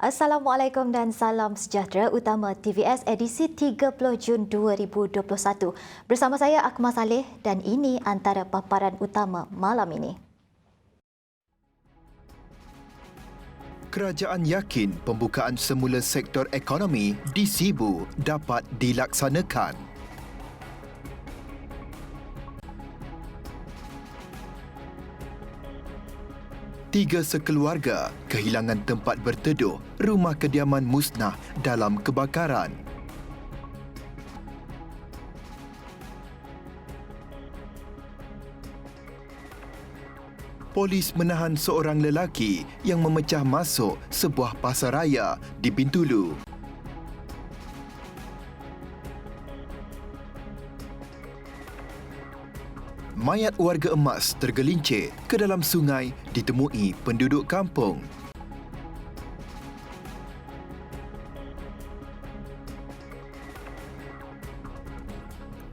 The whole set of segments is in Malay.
Assalamualaikum dan salam sejahtera utama TVS edisi 30 Jun 2021. Bersama saya Akmal Saleh dan ini antara paparan utama malam ini. Kerajaan yakin pembukaan semula sektor ekonomi di Sibu dapat dilaksanakan. Tiga sekeluarga kehilangan tempat berteduh, rumah kediaman musnah dalam kebakaran. Polis menahan seorang lelaki yang memecah masuk sebuah pasaraya di Bintulu. Mayat warga emas tergelincir ke dalam sungai ditemui penduduk kampung.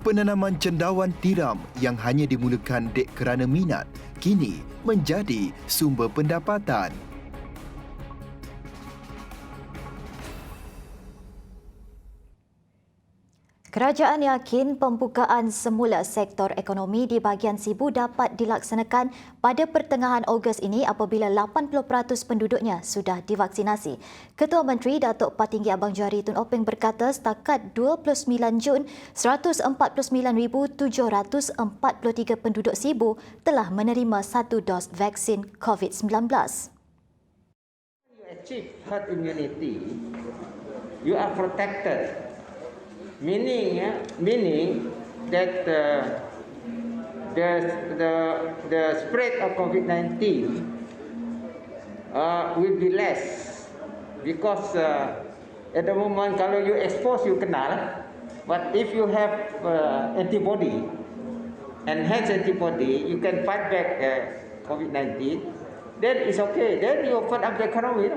Penanaman cendawan tiram yang hanya dimulakan dek kerana minat, kini menjadi sumber pendapatan. Kerajaan yakin pembukaan semula sektor ekonomi di bahagian Sibu dapat dilaksanakan pada pertengahan Ogos ini apabila 80% penduduknya sudah divaksinasi. Ketua Menteri Datuk Patinggi Abang Johari Tun Openg berkata setakat 29 Jun, 149,743 penduduk Sibu telah menerima satu dos vaksin COVID-19. You achieve herd immunity, you are protected. Meaning that the spread of COVID-19 will be less because at the moment kalau you expose you kenal, but if you have antibody, enhanced antibody, you can fight back COVID-19. Then it's okay. Then you open up the economy.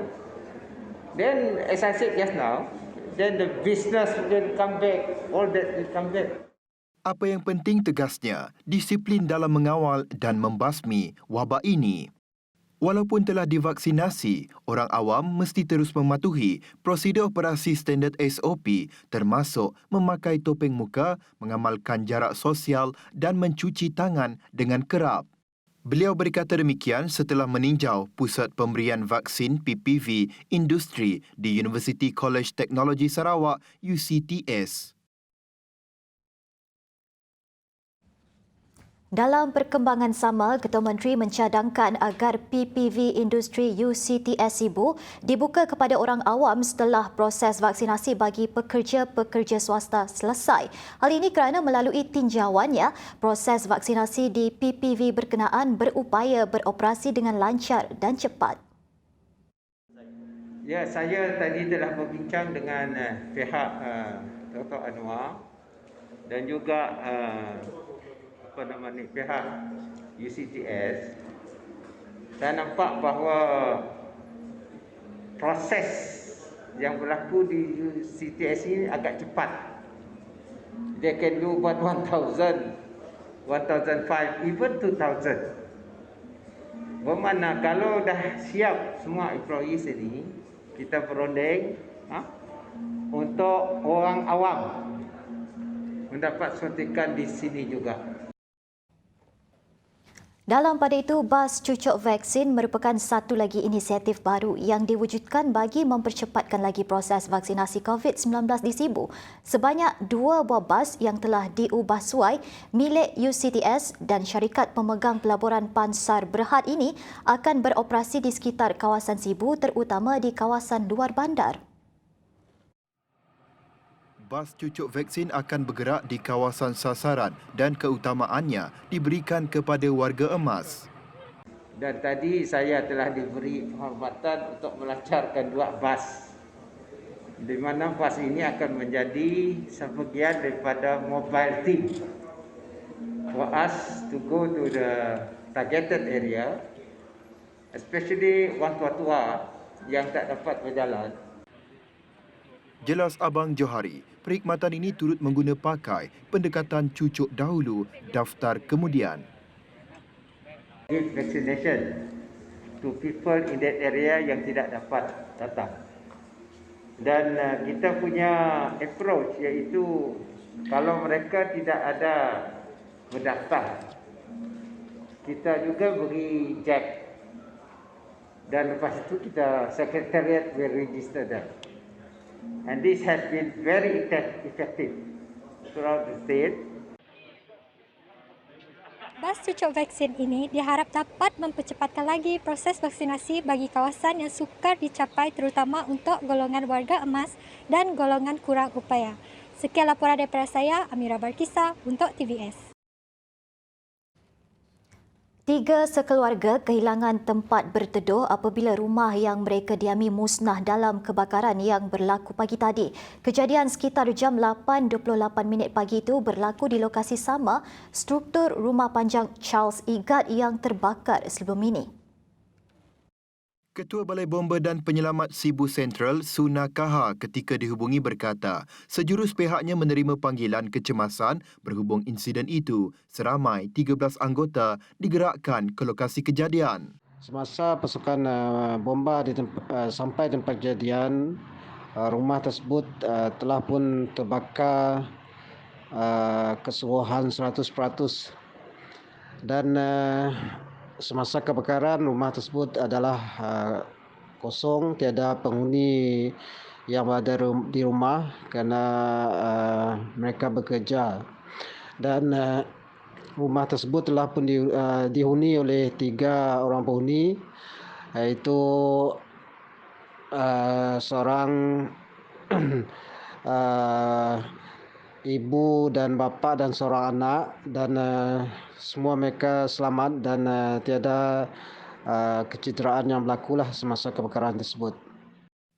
Then as I said just now. Then the business will come back, all that will come back. Apa yang penting tegasnya, disiplin dalam mengawal dan membasmi wabak ini. Walaupun telah divaksinasi, orang awam mesti terus mematuhi prosedur operasi standard SOP termasuk memakai topeng muka, mengamalkan jarak sosial dan mencuci tangan dengan kerap. Beliau berkata demikian setelah meninjau Pusat Pemberian Vaksin PPV Industri di University College Teknologi Sarawak UCTS. Dalam perkembangan sama, Ketua Menteri mencadangkan agar PPV Industri UCTS Sibu dibuka kepada orang awam setelah proses vaksinasi bagi pekerja-pekerja swasta selesai. Hal ini kerana melalui tinjauannya, proses vaksinasi di PPV berkenaan berupaya beroperasi dengan lancar dan cepat. Ya, saya tadi telah berbincang dengan pihak Dr. Anwar dan juga pihak UCTS. Saya nampak bahawa proses yang berlaku di UCTS ini agak cepat. They can do about 1,000, 1,500, even 2,000. Bermakna kalau dah siap semua employees ini, kita berunding untuk orang awam mendapat suntikan di sini juga. Dalam pada itu, bas cucuk vaksin merupakan satu lagi inisiatif baru yang diwujudkan bagi mempercepatkan lagi proses vaksinasi COVID-19 di Sibu. Sebanyak 2 buah bas yang telah diubah suai milik UCTS dan syarikat pemegang pelaburan Pansar Berhad ini akan beroperasi di sekitar kawasan Sibu terutama di kawasan luar bandar. Bas cucuk vaksin akan bergerak di kawasan sasaran dan keutamaannya diberikan kepada warga emas. Dan tadi saya telah diberi penghormatan untuk melancarkan 2 bas. Di mana bas ini akan menjadi sebahagian daripada mobile team for us to go to the targeted area, especially orang tua-tua yang tak dapat berjalan. Jelas Abang Johari, perkhidmatan ini turut mengguna pakai pendekatan cucuk dahulu, daftar kemudian. Give vaccination to people in that area yang tidak dapat datang. Dan kita punya approach iaitu kalau mereka tidak ada berdaftar, kita juga beri jack. Dan lepas itu kita secretariat will register them. And this has been very effective throughout the state. Bas cucuk vaksin ini diharap dapat mempercepatkan lagi proses vaksinasi bagi kawasan yang sukar dicapai terutama untuk golongan warga emas dan golongan kurang upaya. Sekian laporan daripada saya, Amira Barkisa untuk TVS. 3 sekeluarga kehilangan tempat berteduh apabila rumah yang mereka diami musnah dalam kebakaran yang berlaku pagi tadi. Kejadian sekitar jam 8.28 pagi itu berlaku di lokasi sama struktur rumah panjang Charles Igat yang terbakar sebelum ini. Ketua Balai Bomba dan Penyelamat Sibu Sentral, Suna Kaha, ketika dihubungi berkata, sejurus pihaknya menerima panggilan kecemasan berhubung insiden itu. Seramai 13 anggota digerakkan ke lokasi kejadian. Semasa pasukan bomba sampai tempat kejadian, rumah tersebut telah pun terbakar keseluruhan 100%. Dan semasa kebakaran, rumah tersebut adalah kosong, tiada penghuni yang berada di rumah kerana mereka bekerja. Dan rumah tersebut telah pun dihuni oleh 3 orang penghuni, iaitu seorang ibu dan bapa dan seorang anak, dan semua mereka selamat dan tiada kecederaan yang berlakulah semasa kebakaran tersebut.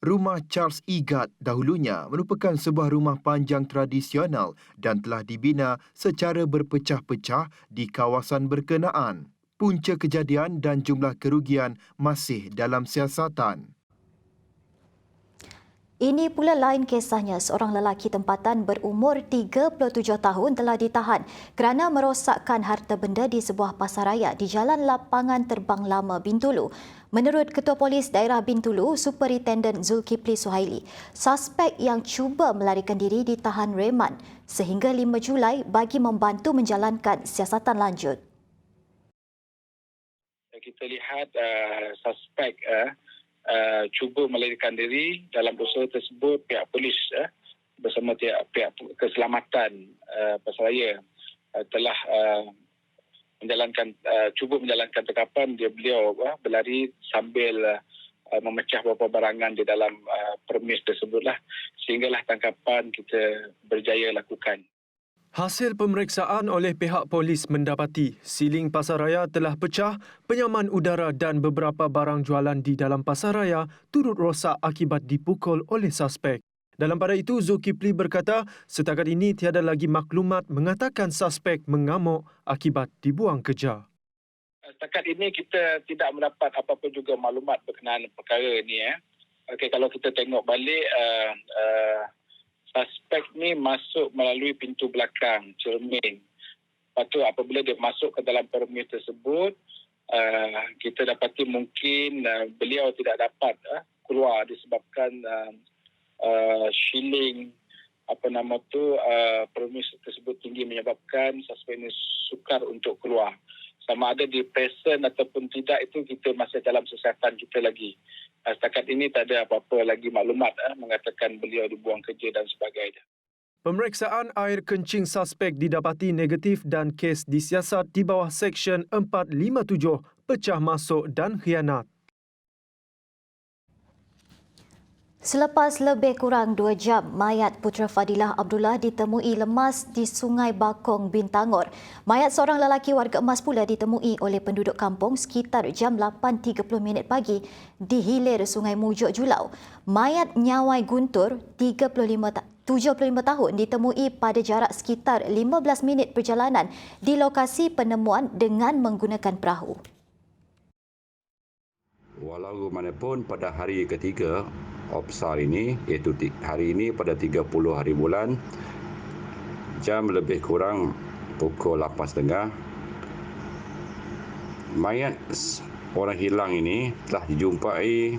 Rumah Charles Igat dahulunya merupakan sebuah rumah panjang tradisional dan telah dibina secara berpecah-pecah di kawasan berkenaan. Punca kejadian dan jumlah kerugian masih dalam siasatan. Ini pula lain kisahnya, seorang lelaki tempatan berumur 37 tahun telah ditahan kerana merosakkan harta benda di sebuah pasaraya di Jalan Lapangan Terbang Lama, Bintulu. Menurut Ketua Polis Daerah Bintulu, Superintendent Zulkifli Suhaili, suspek yang cuba melarikan diri ditahan reman sehingga 5 Julai bagi membantu menjalankan siasatan lanjut. Kita lihat suspek cuba melarikan diri. Dalam usaha tersebut, pihak polis bersama pihak keselamatan pasaraya telah cuba menjalankan tangkapan. Beliau berlari sambil memecah beberapa barangan di dalam premis tersebutlah, sehinggalah tangkapan kita berjaya lakukan. Hasil pemeriksaan oleh pihak polis mendapati siling pasaraya telah pecah, penyaman udara dan beberapa barang jualan di dalam pasaraya turut rosak akibat dipukul oleh suspek. Dalam pada itu, Zulkifli berkata setakat ini tiada lagi maklumat mengatakan suspek mengamuk akibat dibuang kerja. Setakat ini kita tidak mendapat apa-apa juga maklumat berkenaan perkara ini. Okey, kalau kita tengok balik, suspek ni masuk melalui pintu belakang, cermin. Lepas tu apabila dia masuk ke dalam permis tersebut, kita dapati mungkin beliau tidak dapat keluar disebabkan shilling permis tersebut tinggi menyebabkan suspek ini sukar untuk keluar. Sama ada di present ataupun tidak, itu kita masih dalam siasatan kita lagi. Setakat ini tak ada apa-apa lagi maklumat mengatakan beliau dibuang kerja dan sebagainya. Pemeriksaan air kencing suspek didapati negatif dan kes disiasat di bawah Seksyen 457 pecah masuk dan khianat. Selepas lebih kurang 2 jam, mayat putera Fadilah Abdullah ditemui lemas di Sungai Bakong, Bintangor. Mayat seorang lelaki warga emas pula ditemui oleh penduduk kampung sekitar jam 8.30 pagi di hilir Sungai Mujuk Julau. Mayat Nyawai Guntur, 75 tahun, ditemui pada jarak sekitar 15 minit perjalanan di lokasi penemuan dengan menggunakan perahu. Walau bagaimanapun pada hari ketiga OPSAR ini, iaitu hari ini pada 30 hari bulan, jam lebih kurang pukul 8.30, mayat orang hilang ini telah dijumpai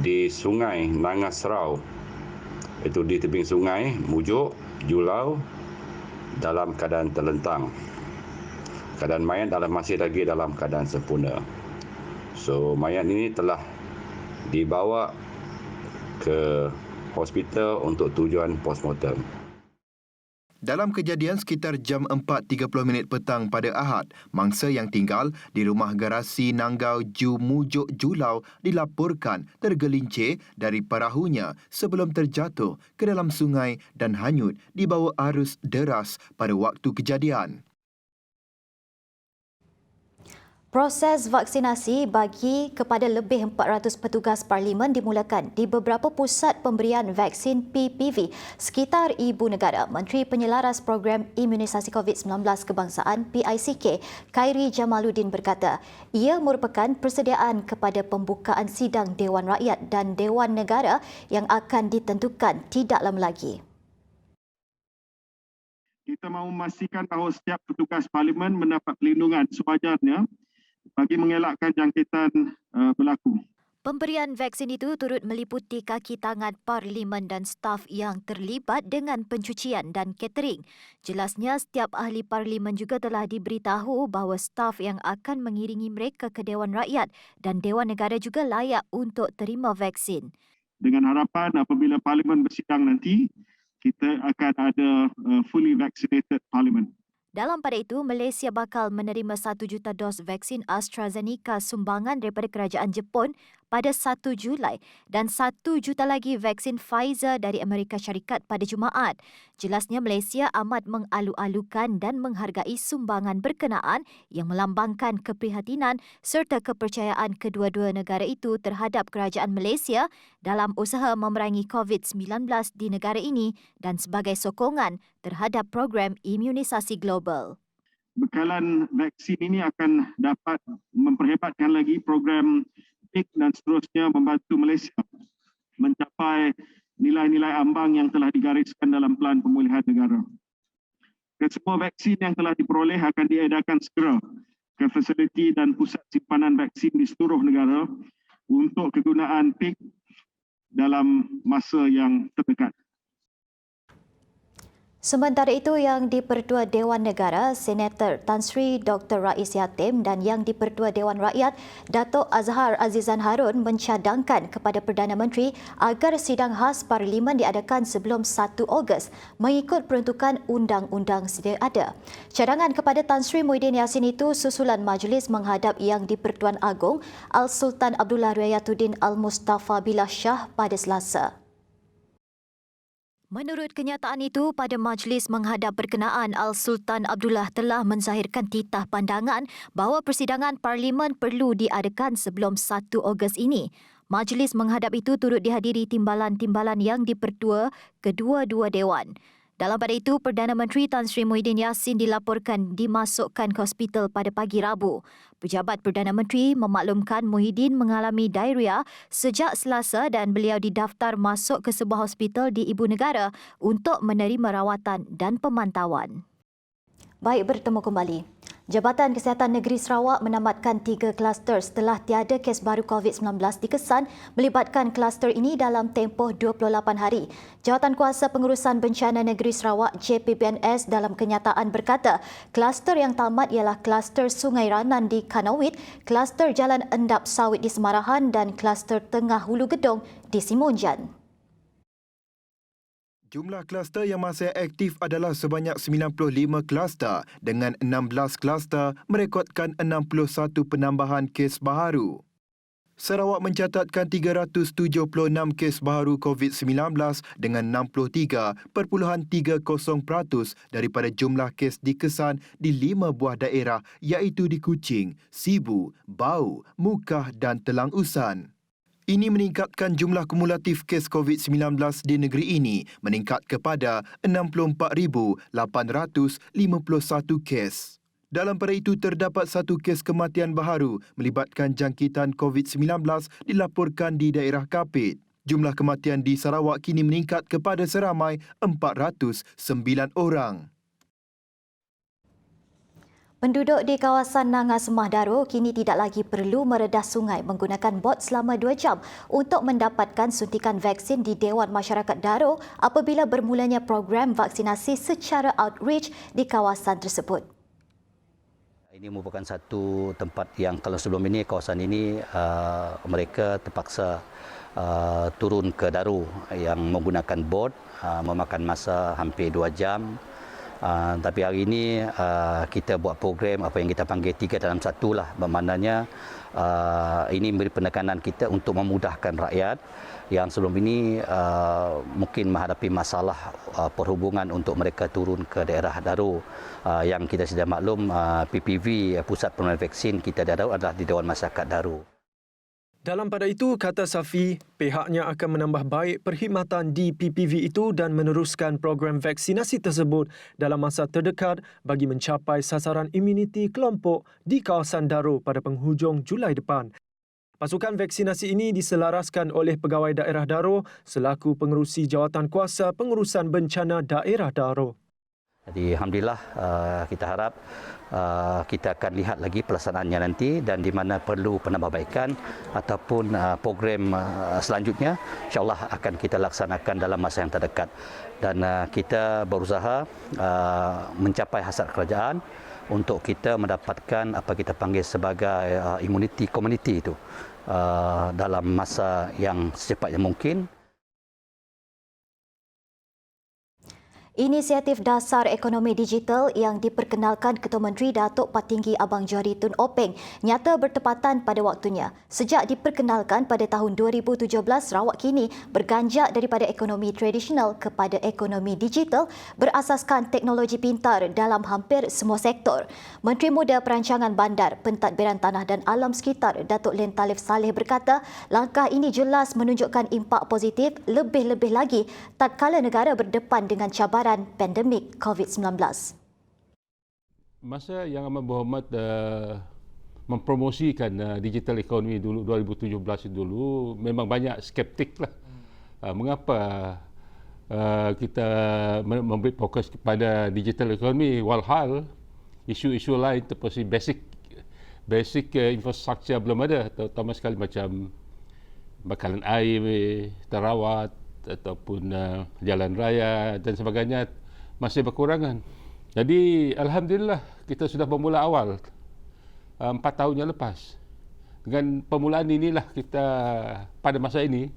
di Sungai Nangasrau, itu di tebing sungai Mujuk, Julau dalam keadaan terlentang. Keadaan mayat masih lagi dalam keadaan sempurna. So mayat ini telah dibawa ke hospital untuk tujuan postmortem. Dalam kejadian sekitar jam 4.30 petang pada Ahad, mangsa yang tinggal di rumah garasi Nanggau Ju Mujuk Julau dilaporkan tergelincir dari perahunya sebelum terjatuh ke dalam sungai dan hanyut di bawah arus deras pada waktu kejadian. Proses vaksinasi bagi kepada lebih 400 petugas parlimen dimulakan di beberapa pusat pemberian vaksin PPV sekitar ibu negara. Menteri Penyelaras Program Imunisasi COVID-19 Kebangsaan PICK, Khairi Jamaluddin berkata, ia merupakan persediaan kepada pembukaan sidang Dewan Rakyat dan Dewan Negara yang akan ditentukan tidak lama lagi. Kita mahu memastikan bahawa setiap petugas parlimen mendapat perlindungan sewajarnya bagi mengelakkan jangkitan berlaku. Pemberian vaksin itu turut meliputi kaki tangan parlimen dan staf yang terlibat dengan pencucian dan catering. Jelasnya, setiap ahli parlimen juga telah diberitahu bahawa staf yang akan mengiringi mereka ke Dewan Rakyat dan Dewan Negara juga layak untuk terima vaksin. Dengan harapan apabila parlimen bersidang nanti, kita akan ada fully vaccinated parliament. Dalam pada itu, Malaysia bakal menerima 1 juta dos vaksin AstraZeneca sumbangan daripada kerajaan Jepun pada 1 Julai dan 1 juta lagi vaksin Pfizer dari Amerika Syarikat pada Jumaat. Jelasnya, Malaysia amat mengalu-alukan dan menghargai sumbangan berkenaan yang melambangkan keprihatinan serta kepercayaan kedua-dua negara itu terhadap kerajaan Malaysia dalam usaha memerangi COVID-19 di negara ini dan sebagai sokongan terhadap program imunisasi global. Bekalan vaksin ini akan dapat memperhebatkan lagi program PIK dan seterusnya membantu Malaysia mencapai nilai-nilai ambang yang telah digariskan dalam Pelan Pemulihan Negara. Kesemua vaksin yang telah diperoleh akan diedarkan segera ke fasiliti dan pusat simpanan vaksin di seluruh negara untuk kegunaan PIK dalam masa yang terdekat. Sementara itu, Yang di-Pertua Dewan Negara, Senator Tan Sri Dr. Rais Yatim dan Yang di-Pertua Dewan Rakyat, Datuk Azhar Azizan Harun mencadangkan kepada Perdana Menteri agar sidang khas Parlimen diadakan sebelum 1 Ogos mengikut peruntukan undang-undang sedia ada. Cadangan kepada Tan Sri Muhyiddin Yassin itu susulan majlis menghadap Yang di-Pertuan Agong Al-Sultan Abdullah Riayatuddin Al-Mustafa Billah Shah pada Selasa. Menurut kenyataan itu, pada majlis menghadap berkenaan, Al-Sultan Abdullah telah menzahirkan titah pandangan bahawa persidangan Parlimen perlu diadakan sebelum 1 Ogos ini. Majlis menghadap itu turut dihadiri timbalan-timbalan Yang di-Pertua kedua-dua Dewan. Dalam pada itu, Perdana Menteri Tan Sri Muhyiddin Yassin dilaporkan dimasukkan ke hospital pada pagi Rabu. Pejabat Perdana Menteri memaklumkan Muhyiddin mengalami diarrhea sejak Selasa dan beliau didaftar masuk ke sebuah hospital di Ibu Negara untuk menerima rawatan dan pemantauan. Baik, bertemu kembali. Jabatan Kesihatan Negeri Sarawak menamatkan 3 kluster setelah tiada kes baru COVID-19 dikesan melibatkan kluster ini dalam tempoh 28 hari. Jawatankuasa Pengurusan Bencana Negeri Sarawak JPBNS dalam kenyataan berkata, kluster yang tamat ialah kluster Sungai Ranan di Kanawit, kluster Jalan Endap Sawit di Semarahan dan kluster Tengah Hulu Gedong di Simonjan. Jumlah kluster yang masih aktif adalah sebanyak 95 kluster dengan 16 kluster merekodkan 61 penambahan kes baharu. Sarawak mencatatkan 376 kes baharu COVID-19 dengan 63.30% daripada jumlah kes dikesan di 5 buah daerah iaitu di Kuching, Sibu, Bau, Mukah dan Telang Usan. Ini meningkatkan jumlah kumulatif kes COVID-19 di negeri ini meningkat kepada 64,851 kes. Dalam pada itu, terdapat 1 kes kematian baharu melibatkan jangkitan COVID-19 dilaporkan di daerah Kapit. Jumlah kematian di Sarawak kini meningkat kepada seramai 409 orang. Penduduk di kawasan Nangas Semah Daro kini tidak lagi perlu meredah sungai menggunakan bot selama 2 jam untuk mendapatkan suntikan vaksin di Dewan Masyarakat Daro apabila bermulanya program vaksinasi secara outreach di kawasan tersebut. Ini merupakan satu tempat yang kalau sebelum ini kawasan ini mereka terpaksa turun ke Daro yang menggunakan bot memakan masa hampir 2 jam. Tapi hari ini kita buat program apa yang kita panggil 3 dalam 1 lah. Bermaknanya ini memberi penekanan kita untuk memudahkan rakyat yang sebelum ini mungkin menghadapi masalah perhubungan untuk mereka turun ke daerah Daro. Yang kita sudah maklum PPV, Pusat Penularan Vaksin kita di Daro adalah di Dewan Masyarakat Daro. Dalam pada itu, kata Safi, pihaknya akan menambah baik perkhidmatan di PPV itu dan meneruskan program vaksinasi tersebut dalam masa terdekat bagi mencapai sasaran imuniti kelompok di kawasan Daro pada penghujung Julai depan. Pasukan vaksinasi ini diselaraskan oleh Pegawai Daerah Daro selaku pengerusi Jawatankuasa Pengurusan Bencana Daerah Daro. Jadi Alhamdulillah kita harap kita akan lihat lagi pelaksanaannya nanti dan di mana perlu penambahbaikan ataupun program selanjutnya insyaAllah akan kita laksanakan dalam masa yang terdekat. Dan kita berusaha mencapai hasrat kerajaan untuk kita mendapatkan apa kita panggil sebagai immunity community itu dalam masa yang secepatnya mungkin. Inisiatif Dasar Ekonomi Digital yang diperkenalkan Ketua Menteri Datuk Patinggi Abang Johari Tun Openg nyata bertepatan pada waktunya. Sejak diperkenalkan pada tahun 2017, Sarawak kini berganjak daripada ekonomi tradisional kepada ekonomi digital berasaskan teknologi pintar dalam hampir semua sektor. Menteri Muda Perancangan Bandar, Pentadbiran Tanah dan Alam Sekitar Datuk Len Talif Saleh berkata, langkah ini jelas menunjukkan impak positif lebih-lebih lagi tatkala negara berdepan dengan cabaran pandemik COVID-19. Masa Yang Amat Berhormat mempromosikan digital economy dulu 2017 dulu memang banyak skeptik lah. Mengapa kita memberi fokus kepada digital economy walhal isu-isu lain seperti basic infrastruktur belum ada, terutama sekali macam bakalan air terawat ataupun jalan raya dan sebagainya masih berkurangan. Jadi Alhamdulillah kita sudah bermula awal 4 tahun yang lepas. Dengan permulaan inilah kita pada masa ini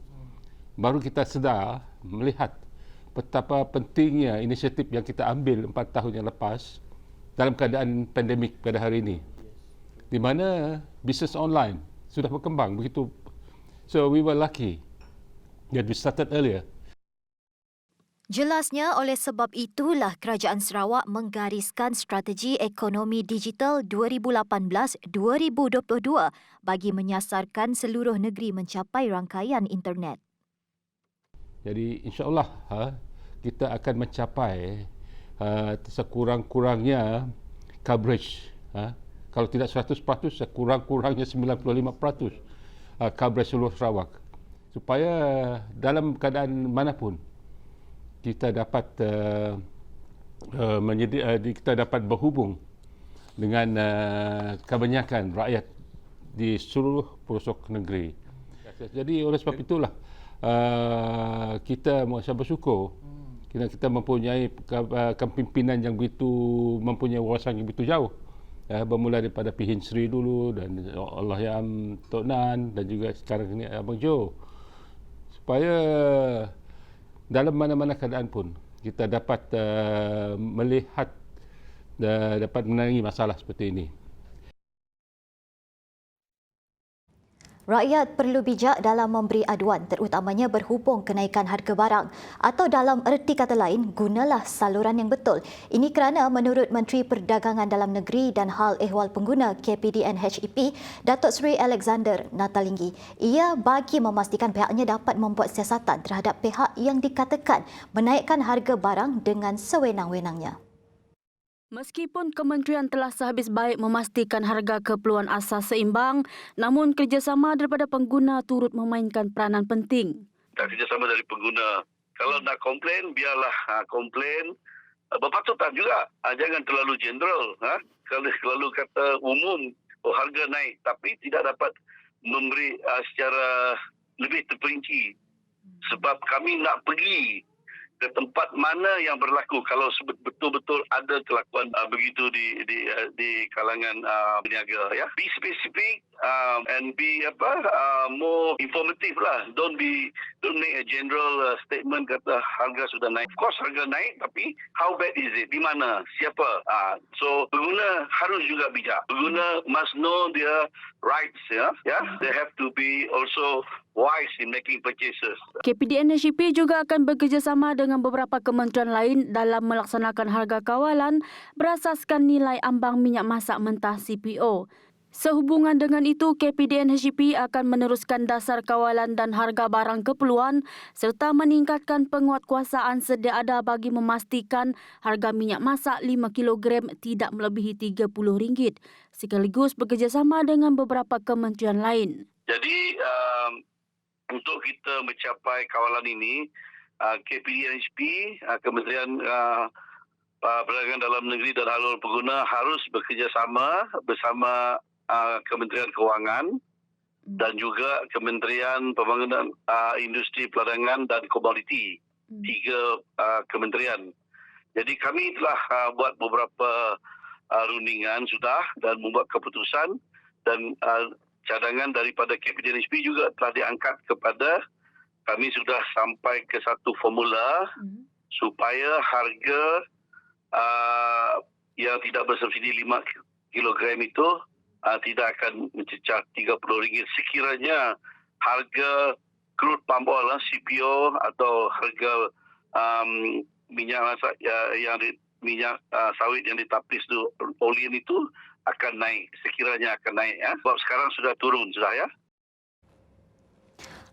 baru kita sedar melihat betapa pentingnya inisiatif yang kita ambil 4 tahun yang lepas dalam keadaan pandemik pada hari ini. Di mana bisnes online sudah berkembang begitu. So we were lucky that we started earlier. Jelasnya oleh sebab itulah Kerajaan Sarawak menggariskan strategi ekonomi digital 2018-2022 bagi menyasarkan seluruh negeri mencapai rangkaian internet. Jadi insya-Allah kita akan mencapai sekurang-kurangnya coverage. Kalau tidak 100%, sekurang-kurangnya 95% coverage seluruh Sarawak. Supaya dalam keadaan manapun kita dapat kita dapat berhubung dengan kebanyakan rakyat di seluruh pelosok negeri. Jadi oleh sebab itulah kita merasa bersyukur kerana kita mempunyai kepimpinan yang begitu mempunyai wawasan yang begitu jauh. Bermula daripada Pihin Sri dulu dan Allahyarham Tok Nan dan juga sekarang ini Abang Jo. Supaya dalam mana-mana keadaan pun kita dapat melihat dapat menangani masalah seperti ini. Rakyat perlu bijak dalam memberi aduan terutamanya berhubung kenaikan harga barang atau dalam erti kata lain gunalah saluran yang betul. Ini kerana menurut Menteri Perdagangan Dalam Negeri dan Hal Ehwal Pengguna KPDN HEP Datuk Seri Alexander Natalinggi, ia bagi memastikan pihaknya dapat membuat siasatan terhadap pihak yang dikatakan menaikkan harga barang dengan sewenang-wenangnya. Meskipun kementerian telah sehabis baik memastikan harga keperluan asas seimbang, namun kerjasama daripada pengguna turut memainkan peranan penting. Kerjasama dari pengguna. Kalau nak komplain, biarlah komplain. Berpatutan juga. Jangan terlalu general. kalau kata umum, harga naik, tapi tidak dapat memberi secara lebih terperinci. Sebab kami nak pergi ke tempat mana yang berlaku kalau betul-betul ada kelakuan begitu di kalangan peniaga, ya. Be specific and be more informative lah. Don't make a general statement kata harga sudah naik. Of course harga naik, tapi how bad is it? Di mana? Siapa? So pengguna harus juga bijak. Pengguna must know their rights, ya. They have to be also wise in making purchases. KPDN HEP juga akan bekerjasama dengan beberapa kementerian lain dalam melaksanakan harga kawalan berasaskan nilai ambang minyak masak mentah CPO. Sehubungan dengan itu, KPDN HEP akan meneruskan dasar kawalan dan harga barang keperluan serta meningkatkan penguatkuasaan sedia ada bagi memastikan harga minyak masak 5 kg tidak melebihi RM30, sekaligus bekerjasama dengan beberapa kementerian lain. Jadi, untuk kita mencapai kawalan ini, KPDN HEP, Kementerian Perdagangan Dalam Negeri dan Halal Pengguna harus bekerjasama bersama Kementerian Kewangan dan juga Kementerian Pembangunan Industri Perdagangan dan Komoditi. 3 kementerian. Jadi kami telah buat beberapa rundingan sudah dan membuat keputusan, dan cadangan daripada KPDN HEP juga telah diangkat kepada kami, sudah sampai ke satu formula supaya harga yang tidak bersubsidi 5 kg itu tidak akan mencecah RM30 sekiranya harga crude palm oil, CPO, atau harga minyak masak minyak sawit yang ditapis tu, olein itu akan naik, sekiranya akan naik, ya. Sebab sekarang sudah turun sudah, ya.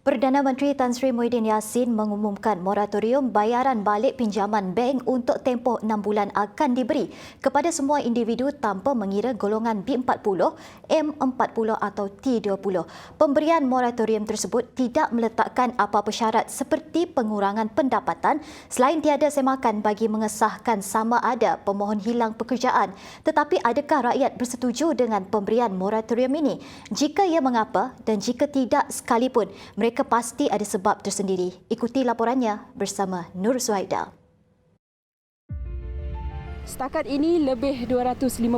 Perdana Menteri Tan Sri Muhyiddin Yassin mengumumkan moratorium bayaran balik pinjaman bank untuk tempoh 6 bulan akan diberi kepada semua individu tanpa mengira golongan B40, M40 atau T20. Pemberian moratorium tersebut tidak meletakkan apa-apa syarat seperti pengurangan pendapatan selain tiada semakan bagi mengesahkan sama ada pemohon hilang pekerjaan. Tetapi adakah rakyat bersetuju dengan pemberian moratorium ini? Jika ia, mengapa? Dan jika tidak sekalipun, mereka pasti ada sebab tersendiri. Ikuti laporannya bersama Nur Suhaida. Setakat ini, lebih 250,000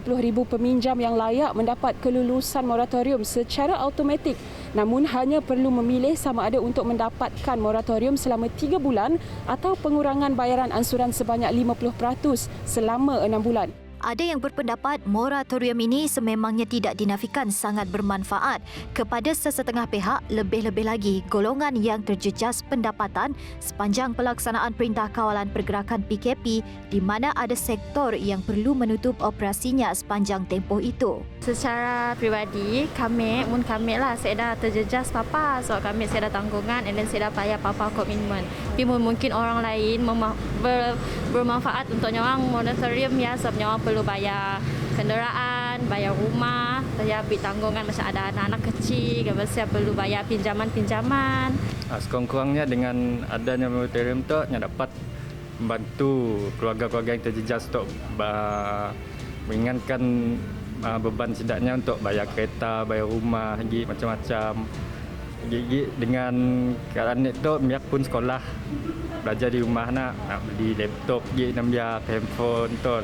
peminjam yang layak mendapat kelulusan moratorium secara automatik. Namun hanya perlu memilih sama ada untuk mendapatkan moratorium selama 3 bulan atau pengurangan bayaran ansuran sebanyak 50% selama 6 bulan. Ada yang berpendapat moratorium ini sememangnya tidak dinafikan sangat bermanfaat kepada sesetengah pihak, lebih-lebih lagi golongan yang terjejas pendapatan sepanjang pelaksanaan Perintah Kawalan Pergerakan PKP di mana ada sektor yang perlu menutup operasinya sepanjang tempoh itu. Secara peribadi, kami lah, saya dah terjejas papa, so kami saya dah tanggungan dan saya dah bayar papa komitmen. Tapi mungkin orang lain bermanfaat untuk nyawang moratorium, ya, sebab nyawang perlu bayar kenderaan, bayar rumah, saya ambil tanggungan macam ada anak-anak kecil, saya perlu bayar pinjaman-pinjaman. Sekurang-kurangnya dengan adanya moratorium tu, yang dapat membantu keluarga-keluarga yang terjejas untuk meringankan beban sedaknya untuk bayar kereta, bayar rumah, macam-macam. Dengan keadaan itu, biar pun sekolah belajar di rumah nak beli laptop, nak biar handphone tu.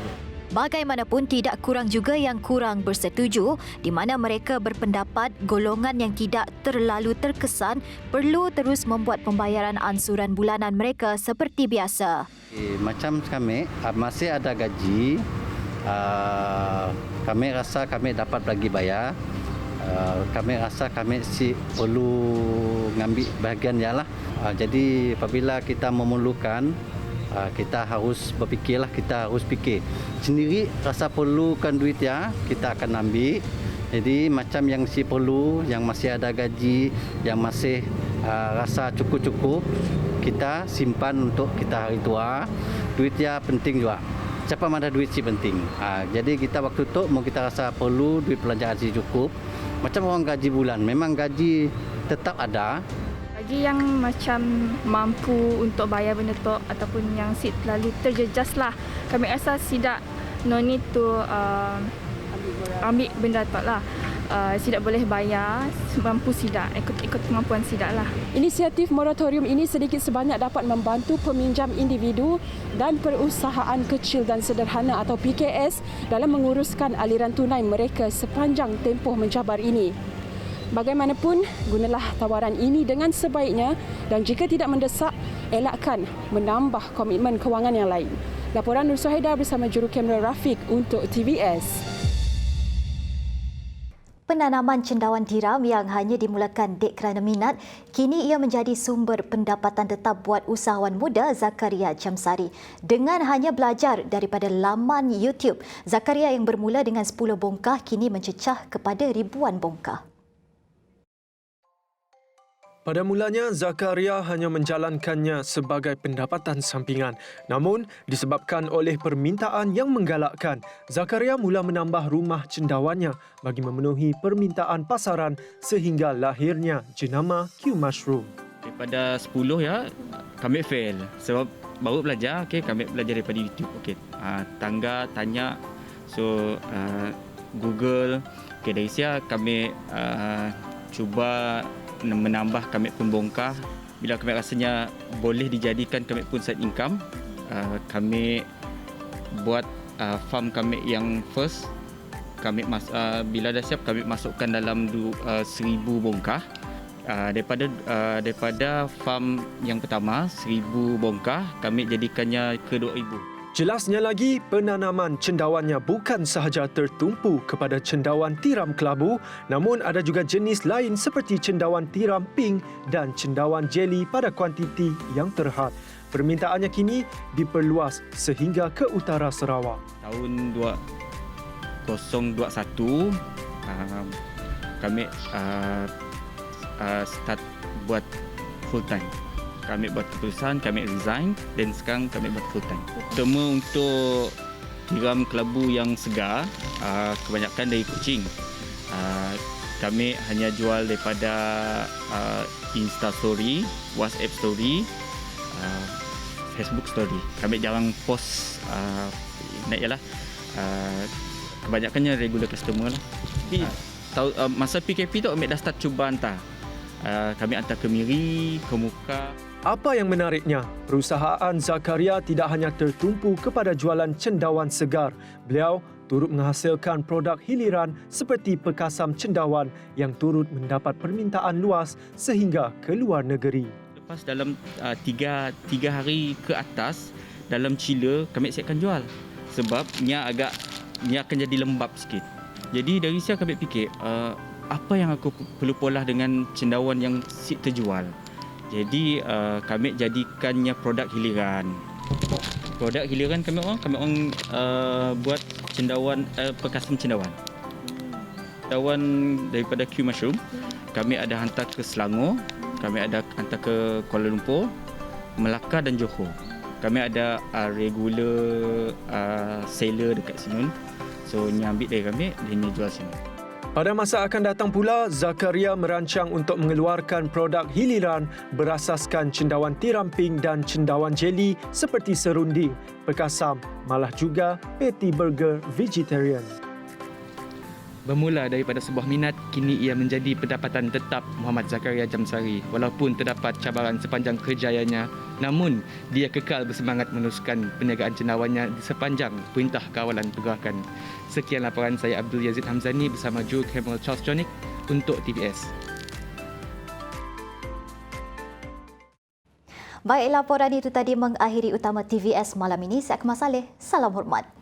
Bagaimanapun, tidak kurang juga yang kurang bersetuju di mana mereka berpendapat golongan yang tidak terlalu terkesan perlu terus membuat pembayaran ansuran bulanan mereka seperti biasa. Macam kami masih ada gaji, kami rasa kami dapat lagi bayar. Kami rasa kami perlu ngambil bahagian lah. Jadi apabila kita memerlukan, kita harus berfikirlah, kita harus fikir sendiri rasa perlukan duit, ya, kita akan ambil. Jadi macam yang si perlu, yang masih ada gaji, yang masih rasa cukup-cukup, kita simpan untuk kita hari tua. Duit ya penting juga. Siapa mana duit si penting. Jadi kita waktu tu mau kita rasa perlu duit belanjaan si cukup. Macam orang gaji bulan, memang gaji tetap ada. Bagi yang macam mampu untuk bayar benda tu ataupun yang terlalu terjejas lah, kami rasa tidak no need to ambil benda dapat lah. Sidak boleh bayar, mampu sidak, ikut kemampuan sidak lah. Inisiatif moratorium ini sedikit sebanyak dapat membantu peminjam individu dan perusahaan kecil dan sederhana atau PKS dalam menguruskan aliran tunai mereka sepanjang tempoh mencabar ini. Bagaimanapun, gunalah tawaran ini dengan sebaiknya dan jika tidak mendesak, elakkan menambah komitmen kewangan yang lain. Laporan Nur Suhaida bersama jurukamera Rafiq untuk TVS. Penanaman cendawan tiram yang hanya dimulakan dek kerana minat, kini ia menjadi sumber pendapatan tetap buat usahawan muda Zakaria Jamsari. Dengan hanya belajar daripada laman YouTube, Zakaria yang bermula dengan 10 bongkah kini mencecah kepada ribuan bongkah. Pada mulanya, Zakaria hanya menjalankannya sebagai pendapatan sampingan. Namun, disebabkan oleh permintaan yang menggalakkan, Zakaria mula menambah rumah cendawannya bagi memenuhi permintaan pasaran sehingga lahirnya jenama Q Mushroom. Daripada 10 ya, kami fail. Sebab baru belajar, kami belajar daripada YouTube. Tangga, tanya, so Google. Dari situ kami cuba menambah, kami pun bongkar. Bila kami rasanya boleh dijadikan kami pun side income, kami buat farm kami yang first. Kami bila dah siap, kami masukkan dalam 1000 bongkah. Daripada farm yang pertama 1000 bongkah, kami jadikannya ke 2000. Jelasnya lagi, penanaman cendawannya bukan sahaja tertumpu kepada cendawan tiram kelabu, namun ada juga jenis lain seperti cendawan tiram pink dan cendawan jeli pada kuantiti yang terhad. Permintaannya kini diperluas sehingga ke utara Sarawak. Tahun 2021, kami start buat full time. Kami buat keputusan, kami resign dan sekarang kami buat full time. Terutama untuk tiram kelabu yang segar, kebanyakan dari kucing. Kami hanya jual daripada Insta Story, WhatsApp Story, Facebook Story. Kami jarang post, kebanyakannya regular customer lah. Tapi masa PKP tu kami dah start cuba hantar. Kami hantar ke Miri, ke Muka. Apa yang menariknya, perusahaan Zakaria tidak hanya tertumpu kepada jualan cendawan segar. Beliau turut menghasilkan produk hiliran seperti pekasam cendawan yang turut mendapat permintaan luas sehingga ke luar negeri. Lepas dalam 3 hari ke atas, dalam chiller kami siapkan jual. Sebab ni akan jadi lembap sikit. Jadi dari situ kami fikir, apa yang aku perlu polah dengan cendawan yang terjual. Jadi kami jadikannya produk hiliran. Produk hiliran kami orang buat cendawan, pekasam cendawan. Cendawan daripada Q Mushroom, kami ada hantar ke Selangor, kami ada hantar ke Kuala Lumpur, Melaka dan Johor. Kami ada regular seller dekat sini. So ni ambil dari kami, dia ni jual sini. Pada masa akan datang pula, Zakaria merancang untuk mengeluarkan produk hiliran berasaskan cendawan tiram pink dan cendawan jeli seperti serunding, pekasam, malah juga patty burger vegetarian. Bermula daripada sebuah minat, kini ia menjadi pendapatan tetap Muhammad Zakaria Jamsari. Walaupun terdapat cabaran sepanjang kerjayaannya, namun dia kekal bersemangat meneruskan perniagaan cendawannya di sepanjang Perintah Kawalan Pergerakan. Sekian laporan saya Abdul Yazid Hamzani bersama jurukamera Charles Jonik untuk TVS. Baik, laporan itu tadi mengakhiri utama TVS malam ini. Saya Akmal Saleh. Salam hormat.